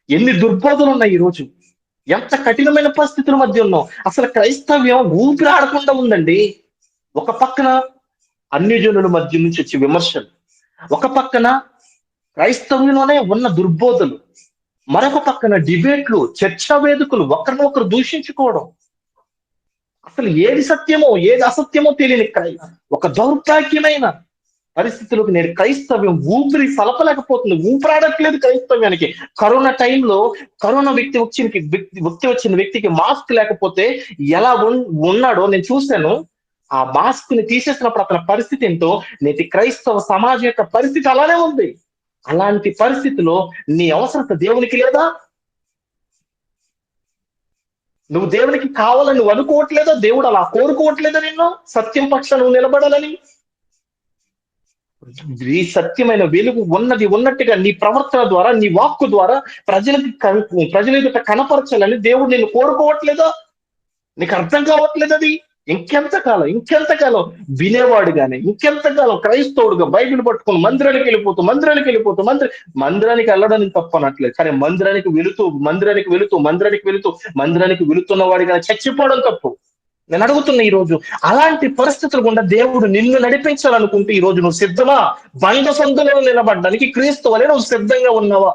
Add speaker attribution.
Speaker 1: ఎన్ని దుర్బోధలు ఉన్నాయి ఈ రోజు. ఎంత కఠినమైన పరిస్థితుల మధ్య ఉన్నాం. అసలు క్రైస్తవ్యం ఊపిరాడకుండా ఉందండి. ఒక పక్కన అన్యజనుల మధ్య నుంచి వచ్చే విమర్శలు, ఒక పక్కన క్రైస్తవ్యంలోనే ఉన్న దుర్బోధలు, మరొక పక్కన డిబేట్లు, చర్చా వేదికలు, ఒకరినొకరు దూషించుకోవడం. అసలు ఏది సత్యమో ఏది అసత్యమో తెలియని ఒక దౌర్భాగ్యమైన పరిస్థితులకు నేడు క్రైస్తవ్యం ఊపిరి సలపలేకపోతుంది. ఊపిరాడట్లేదు క్రైస్తవ్యానికి. కరోనా టైంలో కరోనా వ్యక్తి వచ్చిన వ్యక్తికి మాస్క్ లేకపోతే ఎలా ఉన్నాడో నేను చూశాను. ఆ మాస్క్ ని తీసేసినప్పుడు అతని పరిస్థితి ఏంటో నేటి క్రైస్తవ సమాజం యొక్క పరిస్థితి అలానే ఉంది. అలాంటి పరిస్థితిలో నీ అవసరత దేవునికి లేదా? నువ్వు దేవునికి కావాలని నువ్వు అనుకోవట్లేదా? దేవుడు అలా కోరుకోవట్లేదా నిన్ను సత్యం పక్షాన నువ్వు నిలబడాలని? ఈ సత్యమైన వెలుగు ఉన్నట్టుగా నీ ప్రవర్తన ద్వారా, నీ వాక్కు ద్వారా ప్రజల ఎదుట కనపరచాలని దేవుడు నిన్ను కోరుకోవట్లేదా? నీకు అర్థం కావట్లేదు అది. ఇంకెంతకాలం వినేవాడుగానే, ఇంకెంతకాలం క్రైస్తవుడుగా బైబిల్ పట్టుకుని మందిరానికి మందిరానికి వెళ్ళడానికి తప్పు అనట్లేదు. కానీ మందిరానికి వెళుతున్న వాడిగా చచ్చిపోవడం తప్పు. నేను అడుగుతున్నా ఈ రోజు అలాంటి పరిస్థితులు గుండా దేవుడు నిన్ను నడిపించాలనుకుంటే ఈ రోజు నువ్వు సిద్ధమా? బండ సందులో నిలబడ్డానికి క్రీస్తు వలె నువ్వు సిద్ధంగా ఉన్నావా?